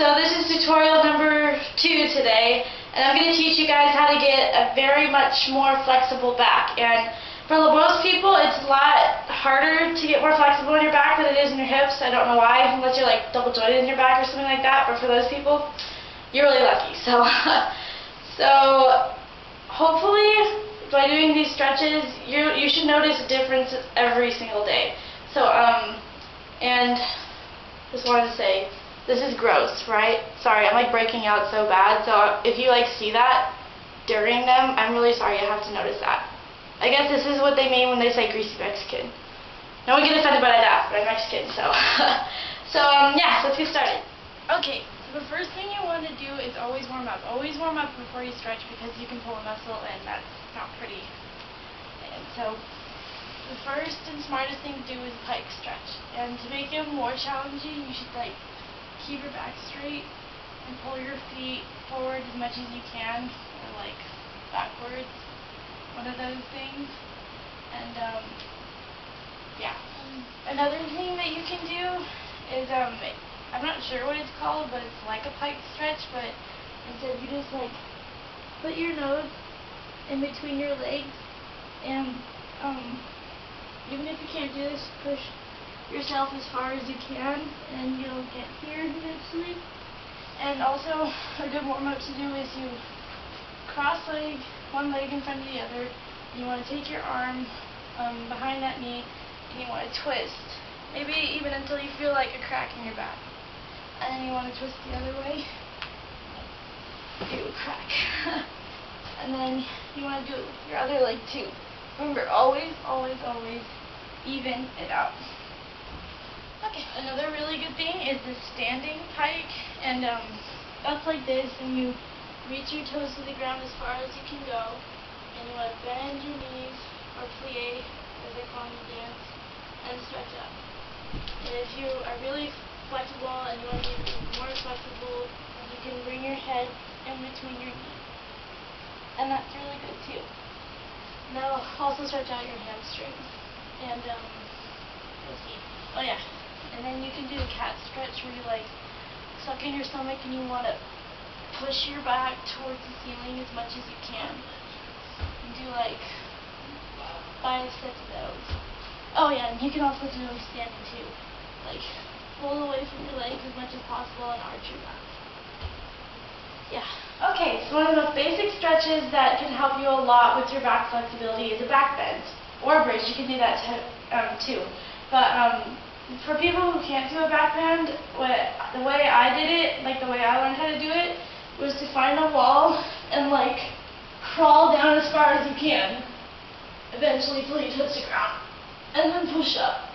So this is tutorial number 2 today, and I'm going to teach you guys how to get a very much more flexible back. And for most people, it's a lot harder to get more flexible in your back than it is in your hips. I don't know why, unless you're like double jointed in your back or something like that. But for those people, you're really lucky. So, hopefully by doing these stretches, you should notice a difference every single day. So, and just wanted to say, this is gross, right? Sorry, I'm like breaking out so bad. So if you like see that during them, I'm really sorry you have to notice that. I guess this is what they mean when they say greasy Mexican. No one get offended by that, but I'm Mexican, so. Yeah, so let's get started. Okay, so the first thing you want to do is always warm up. Always warm up before you stretch because you can pull a muscle and that's not pretty. And so the first and smartest thing to do is Pike Stretch. And to make it more challenging, you should like keep your back straight and pull your feet forward as much as you can, or like backwards, one of those things. And yeah. Another thing that you can do is I'm not sure what it's called, but it's like a Pike Stretch, but instead you just like put your nose in between your legs, and even if you can't do this, push yourself as far as you can, and you'll get here eventually. And also, a good warm-up to do is you cross one leg in front of the other. You want to take your arm behind that knee, and you want to twist, maybe even until you feel like a crack in your back. And then you want to twist the other way, do a crack. And then you want to do your other leg too. Remember, always, always, always even it out. Okay, another really good thing is the standing pike, and that's like this, and you reach your toes to the ground as far as you can go, and you want to bend your knees, or plie, as they call it in dance, and stretch up. And if you are really flexible and you want to be even more flexible, you can bring your head in between your knees. And that's really good too. And that'll also stretch out your hamstrings. And let's see. Oh yeah. And then you can do the cat stretch where you like suck in your stomach and you want to push your back towards the ceiling as much as you can. And do like 5 sets of those. Oh yeah, and you can also do them standing too. Like pull away from your legs as much as possible and arch your back. Yeah. Okay, so one of the most basic stretches that can help you a lot with your back flexibility is a back bend or a bridge. You can do that too. But for people who can't do a back bend, the way I did it, like the way I learned how to do it, was to find a wall and like crawl down as far as you can, eventually till you touch the ground, and then push up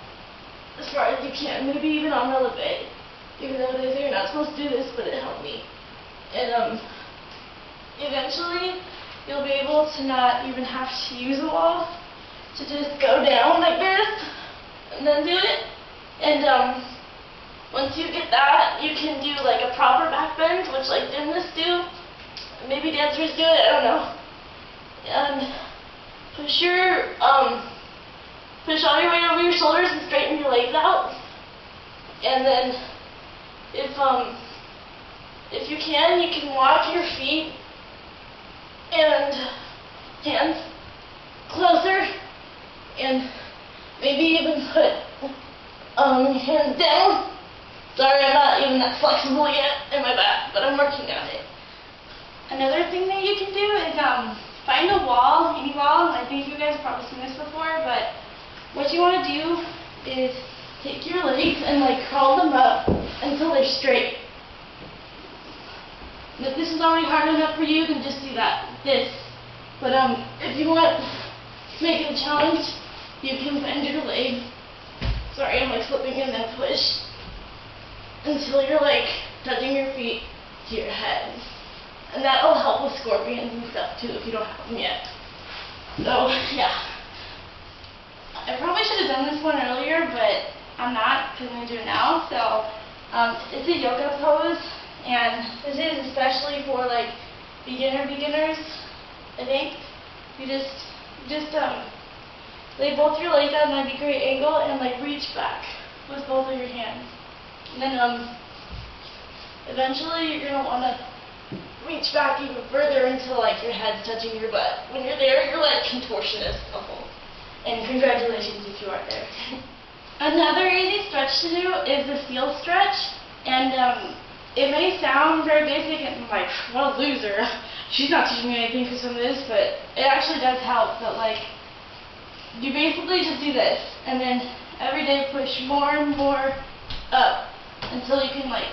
as far as you can, maybe even on a bit, even though they say you're not supposed to do this, but it helped me. And eventually you'll be able to not even have to use a wall, to just go down like this and then do it. And once you get that, you can do like a proper back bend, which like gymnasts do, maybe dancers do it, I don't know. And push all your weight over your shoulders and straighten your legs out. And then if you can walk your feet and hands closer, and maybe even put hands down. Sorry, I'm not even that flexible yet in my back, but I'm working on it. Another thing that you can do is find a wall, any wall. I think you guys have probably seen this before, but what you want to do is take your legs and like crawl them up until they're straight. And if this is already hard enough for you, then just do this. But if you want to make it a challenge, you can bend your leg. Sorry, I'm like slipping in that push until you're like touching your feet to your head. And that'll help with scorpions and stuff too if you don't have them yet. So yeah. I probably should have done this one earlier, but I'm not because I'm going to do it now. So it's a yoga pose, and this is especially for like beginners, I think. You just lay both your legs at a 90-degree angle and like reach back with both of your hands. And then eventually you're going to want to reach back even further until like your head's touching your butt. When you're there, you're like contortionist level. And congratulations if you are there. Another easy stretch to do is the seal stretch. And it may sound very basic and like, what a loser. She's not teaching me anything for some of this, but it actually does help. But like, you basically just do this, and then every day push more and more up until you can like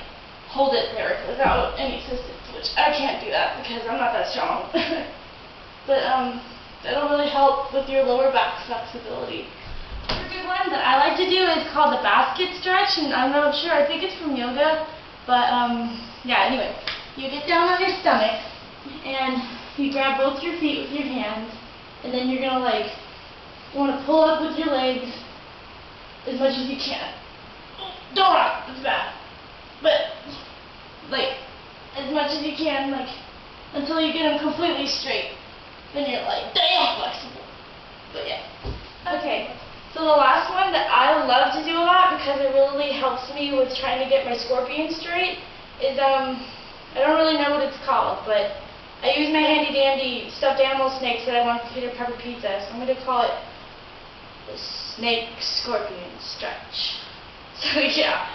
hold it there without any assistance, which I can't do that because I'm not that strong. But that'll really help with your lower back flexibility. Another good one that I like to do is called the basket stretch, and I'm not sure, I think it's from yoga, but yeah, anyway, you get down on your stomach and you grab both your feet with your hands, and then you're gonna like, you want to pull up with your legs as much as you can. Don't rock, it's bad. But, like, as much as you can, like, until you get them completely straight. Then you're like, damn flexible. But yeah. Okay, so the last one that I love to do a lot because it really helps me with trying to get my scorpion straight is, I don't really know what it's called, but I use my handy dandy stuffed animal snakes that I want for Peter Pepper Pizza, so I'm going to call it the snake scorpion stretch. So yeah.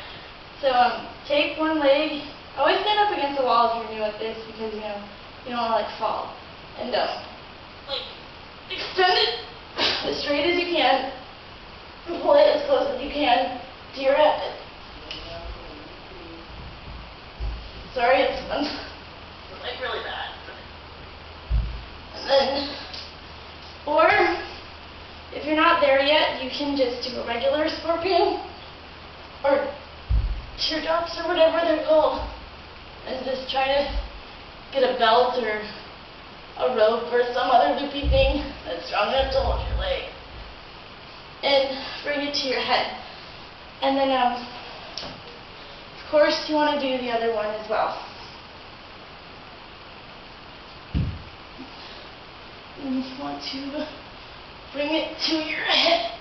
So take one leg. Always stand up against the wall if you're new at this because you know you don't want to like fall. And like extend it as straight as you can and pull it as close as you can to your head. Sorry, it's like really bad. And then, or if you're not there yet, you can just do a regular scorpion or teardrops or whatever they're called, and just try to get a belt or a rope or some other loopy thing that's strong enough to hold your leg and bring it to your head. And then of course you want to do the other one as well. And you want to bring it to your head.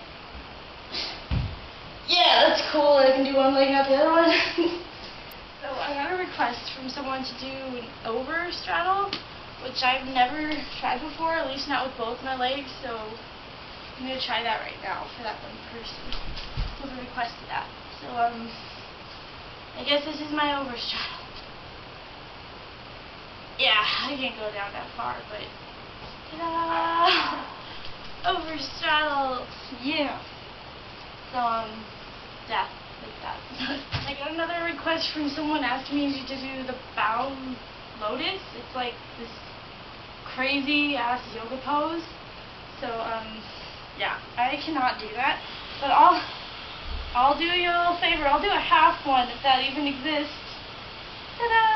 Yeah, that's cool. I can do one leg, not the other one. So I got a request from someone to do an over straddle, which I've never tried before, at least not with both my legs. So I'm going to try that right now for that one person who requested that. So I guess this is my over straddle. Yeah, I can't go down that far, but ta-da! Over straddle, yeah. So yeah, like that. I got another request from someone asking me to do the bow lotus. It's like this crazy ass yoga pose. So yeah, I cannot do that. But I'll do you a little favor. I'll do a half one if that even exists. Ta-da!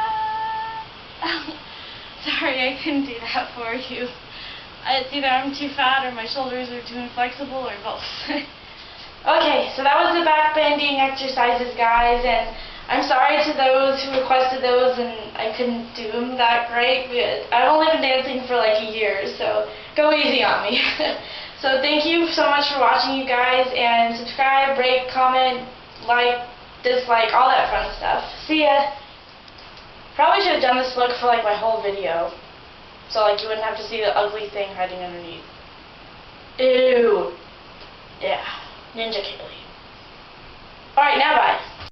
Sorry, I couldn't do that for you. It's either I'm too fat or my shoulders are too inflexible or both. Okay, so that was the back bending exercises, guys, and I'm sorry to those who requested those and I couldn't do them that great, but I've only been dancing for like a year, so go easy on me. So thank you so much for watching, you guys, and subscribe, rate, comment, like, dislike, all that fun stuff. See ya! Probably should have done this look for like my whole video, so like you wouldn't have to see the ugly thing hiding underneath. Ew! Yeah. Ninja Kaylee. Alright, now bye.